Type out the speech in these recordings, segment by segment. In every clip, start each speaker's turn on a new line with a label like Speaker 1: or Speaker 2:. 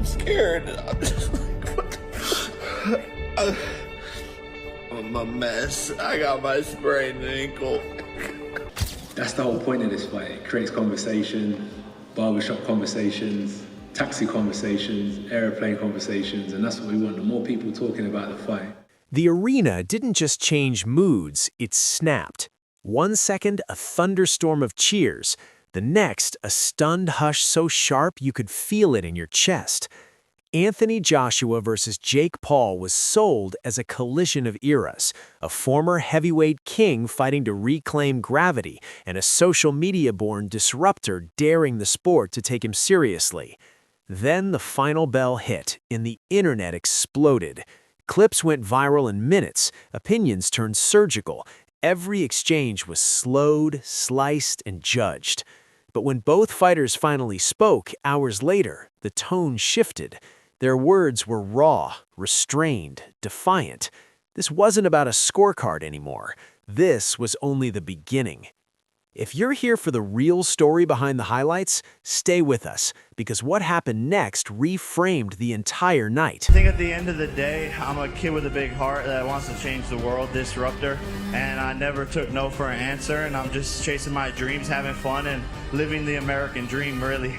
Speaker 1: scared. I'm just like, what the fuck? I'm a mess. I got my sprained ankle.
Speaker 2: That's the whole point of this fight. It creates conversation, barbershop conversations, taxi conversations, airplane conversations, and that's what we want. The more people talking about the fight.
Speaker 3: The arena didn't just change moods, it snapped. 1 second, a thunderstorm of cheers. The next, a stunned hush so sharp you could feel it in your chest. Anthony Joshua versus Jake Paul was sold as a collision of eras, a former heavyweight king fighting to reclaim gravity, and a social media-born disruptor daring the sport to take him seriously. Then the final bell hit, and the internet exploded. Clips went viral in minutes, opinions turned surgical. Every exchange was slowed, sliced, and judged. But when both fighters finally spoke, hours later, the tone shifted. Their words were raw, restrained, defiant. This wasn't about a scorecard anymore. This was only the beginning. If you're here for the real story behind the highlights, stay with us, because what happened next reframed the entire night.
Speaker 4: I think at the end of the day, I'm a kid with a big heart that wants to change the world, disruptor, and I never took no for an answer, and I'm just chasing my dreams, having fun, and living the American dream, really.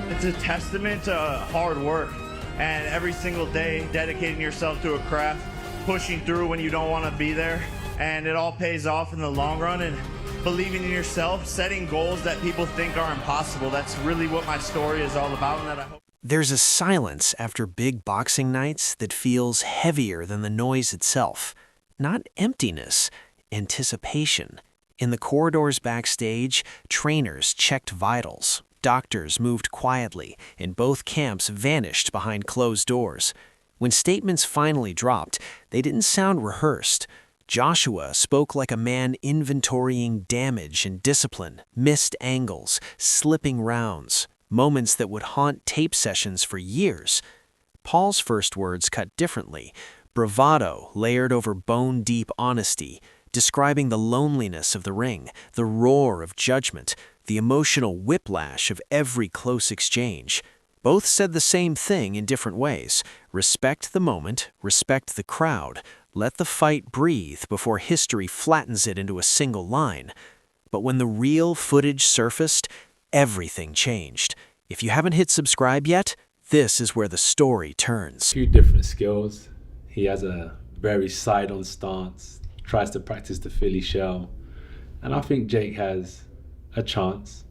Speaker 4: It's a testament to hard work and every single day dedicating yourself to a craft, pushing through when you don't want to be there, and it all pays off in the long run, and believing in yourself, setting goals that people think are impossible. That's really what my story is all about, and that I hope.
Speaker 3: There's a silence after big boxing nights that feels heavier than the noise itself. Not emptiness, anticipation. In the corridors backstage, trainers checked vitals. Doctors moved quietly, and both camps vanished behind closed doors. When statements finally dropped, they didn't sound rehearsed. Joshua spoke like a man inventorying damage and discipline, missed angles, slipping rounds, moments that would haunt tape sessions for years. Paul's first words cut differently, bravado layered over bone-deep honesty, describing the loneliness of the ring, the roar of judgment, the emotional whiplash of every close exchange. Both said the same thing in different ways. Respect the moment, respect the crowd, let the fight breathe before history flattens it into a single line. But when the real footage surfaced, everything changed. If you haven't hit subscribe yet, this is where the story turns.
Speaker 2: A few different skills. He has a very side-on stance, tries to practice the Philly shell, and I think Jake has a chance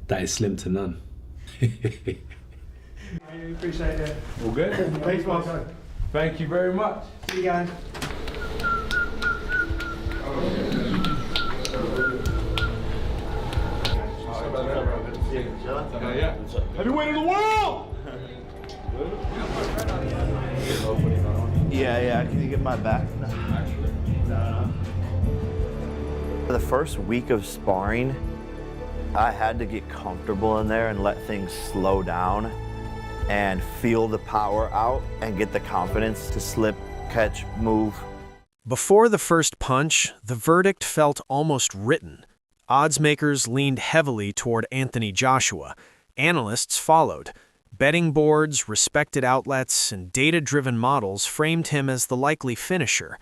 Speaker 2: that is slim to none.
Speaker 5: I really appreciate it.
Speaker 2: All good?
Speaker 5: Thanks, boss.
Speaker 2: Thank you very much.
Speaker 5: See you guys.
Speaker 4: Heavyweight of the world! Yeah, can you get my back? No. For the first week of sparring, I had to get comfortable in there and let things slow down and feel the power out and get the confidence to slip, catch, move.
Speaker 3: Before the first punch, the verdict felt almost written. Odds makers leaned heavily toward Anthony Joshua. Analysts followed. Betting boards, respected outlets, and data-driven models framed him as the likely finisher.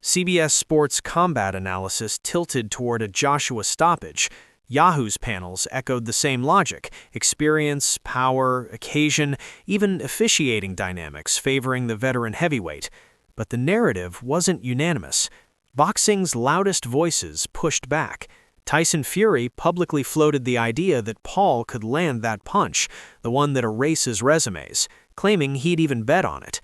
Speaker 3: CBS Sports combat analysis tilted toward a Joshua stoppage. Yahoo's panels echoed the same logic: experience, power, occasion, even officiating dynamics favoring the veteran heavyweight. But the narrative wasn't unanimous. Boxing's loudest voices pushed back. Tyson Fury publicly floated the idea that Paul could land that punch, the one that erases resumes, claiming he'd even bet on it.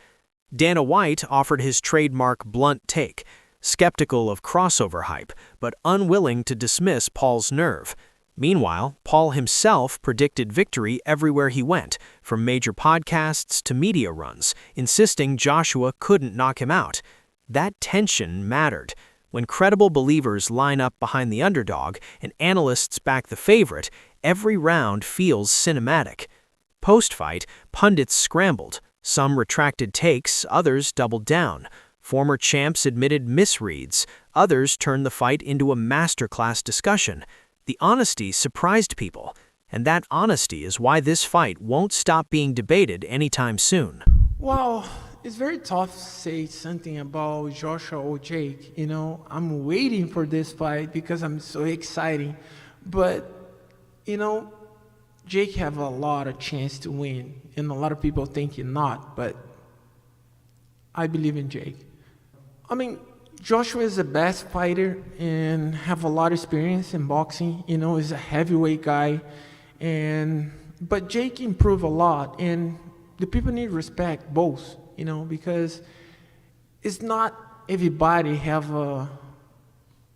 Speaker 3: Dana White offered his trademark blunt take, skeptical of crossover hype, but unwilling to dismiss Paul's nerve. Meanwhile, Paul himself predicted victory everywhere he went, from major podcasts to media runs, insisting Joshua couldn't knock him out. That tension mattered. When credible believers line up behind the underdog and analysts back the favorite, every round feels cinematic. Post-fight, pundits scrambled. Some retracted takes, others doubled down. Former champs admitted misreads, others turned the fight into a masterclass discussion. The honesty surprised people. And that honesty is why this fight won't stop being debated anytime soon.
Speaker 6: Well, it's very tough to say something about Joshua or Jake. I'm waiting for this fight because I'm so excited. But, Jake have a lot of chance to win, and a lot of people think he not, but I believe in Jake. Joshua is the best fighter and have a lot of experience in boxing. He's a heavyweight guy, but Jake improved a lot, and the people need respect both. Because it's not everybody have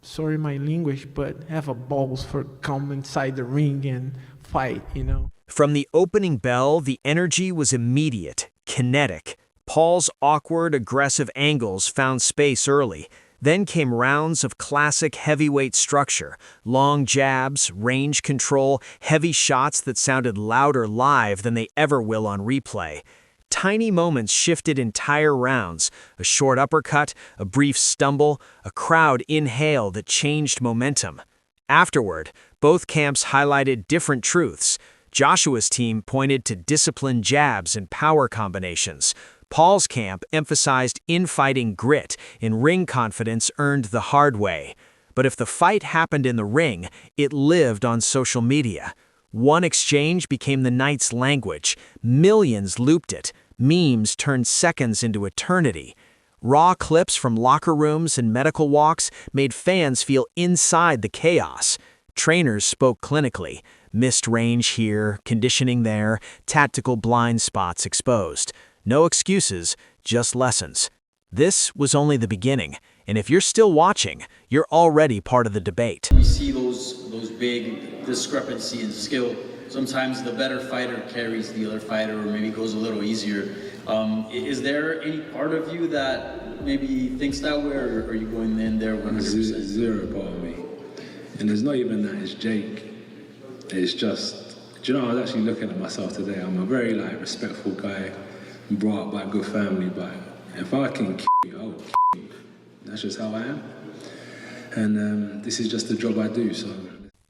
Speaker 6: sorry my language, but have a balls for come inside the ring and fight.
Speaker 3: From the opening bell, the energy was immediate, kinetic. Paul's awkward, aggressive angles found space early. Then came rounds of classic heavyweight structure, long jabs, range control, heavy shots that sounded louder live than they ever will on replay. Tiny moments shifted entire rounds, a short uppercut, a brief stumble, a crowd inhale that changed momentum. Afterward, both camps highlighted different truths. Joshua's team pointed to disciplined jabs and power combinations. Paul's camp emphasized infighting grit and ring confidence earned the hard way. But if the fight happened in the ring, it lived on social media. One exchange became the night's language. Millions looped it. Memes turned seconds into eternity. Raw clips from locker rooms and medical walks made fans feel inside the chaos. Trainers spoke clinically. Missed range here, conditioning there, tactical blind spots exposed. No excuses, just lessons. This was only the beginning, and if you're still watching, you're already part of the debate.
Speaker 7: We see those big discrepancy in skill. Sometimes the better fighter carries the other fighter, or maybe goes a little easier. Is there any part of you that maybe thinks that way, or are you going in there 100%?
Speaker 2: Zero part of me. And it's not even that it's Jake. It's just, I was actually looking at myself today. I'm a very respectful guy, brought up by a good family, but if I can kill you, I will kill you. That's just how I am. And this is just the job I do, so.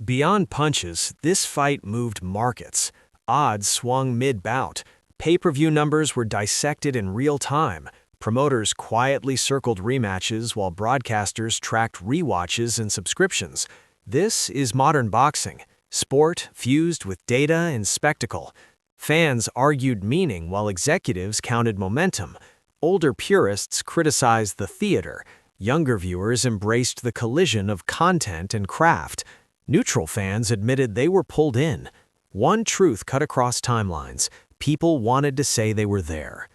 Speaker 3: Beyond punches, this fight moved markets. Odds swung mid-bout. Pay-per-view numbers were dissected in real time. Promoters quietly circled rematches while broadcasters tracked rewatches and subscriptions. This is modern boxing. Sport fused with data and spectacle. Fans argued meaning while executives counted momentum. Older purists criticized the theater. Younger viewers embraced the collision of content and craft. Neutral fans admitted they were pulled in. One truth cut across timelines. People wanted to say they were there.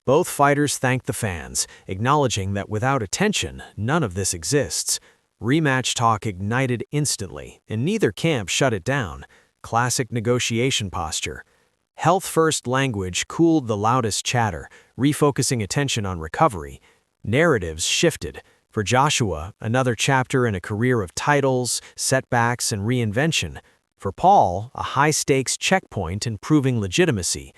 Speaker 3: Both fighters thanked the fans, acknowledging that without attention, none of this exists. Rematch talk ignited instantly, and neither camp shut it down. Classic negotiation posture. Health-first language cooled the loudest chatter, refocusing attention on recovery. Narratives shifted. For Joshua, another chapter in a career of titles, setbacks, and reinvention. For Paul, a high-stakes checkpoint in proving legitimacy.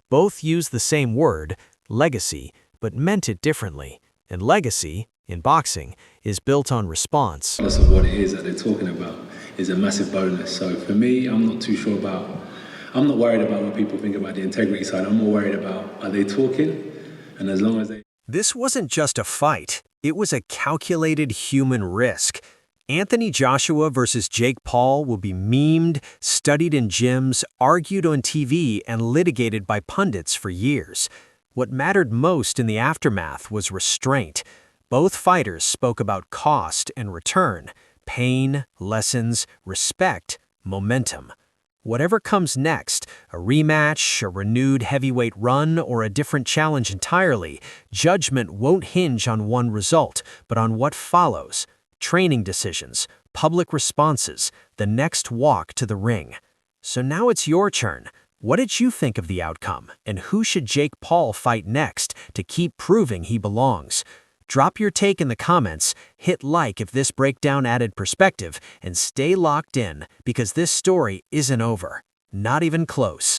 Speaker 3: Both used the same word, legacy, but meant it differently. And legacy, in boxing, is built on response.
Speaker 2: Regardless of what it is that they're talking about is a massive bonus. So for me, I'm not worried about what people think about the integrity side. I'm more worried about, are they talking? And as long as they...
Speaker 3: This wasn't just a fight. It was a calculated human risk. Anthony Joshua versus Jake Paul will be memed, studied in gyms, argued on TV, and litigated by pundits for years. What mattered most in the aftermath was restraint. Both fighters spoke about cost and return, pain, lessons, respect, momentum. Whatever comes next, a rematch, a renewed heavyweight run, or a different challenge entirely, judgment won't hinge on one result, but on what follows. Training decisions, public responses, the next walk to the ring. So now it's your turn. What did you think of the outcome, and who should Jake Paul fight next to keep proving he belongs? Drop your take in the comments, hit like if this breakdown added perspective, and stay locked in because this story isn't over. Not even close.